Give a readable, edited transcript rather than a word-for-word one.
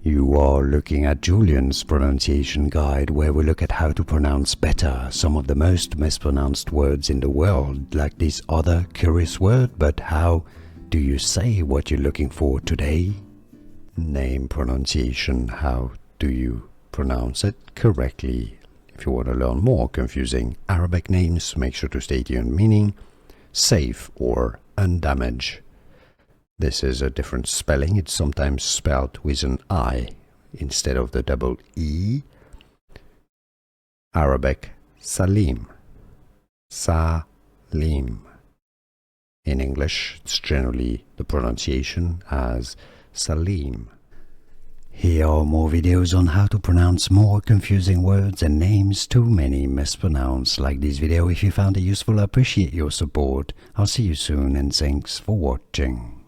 You are looking at Julian's pronunciation guide, where we look at how to pronounce better some of the most mispronounced words in the world, like this other curious word. But how do you say what you're looking for today? Name pronunciation. How do you pronounce it correctly? If you want to learn more confusing Arabic names, make sure to stay tuned. Meaning safe or undamaged. This is a different spelling. It's sometimes spelled with an I instead of the double E. Arabic, Saleem. Saleem. In English, it's generally the pronunciation as Saleem. Here are more videos on how to pronounce more confusing words and names too many mispronounced. Like this video if you found it useful. I appreciate your support. I'll see you soon and thanks for watching.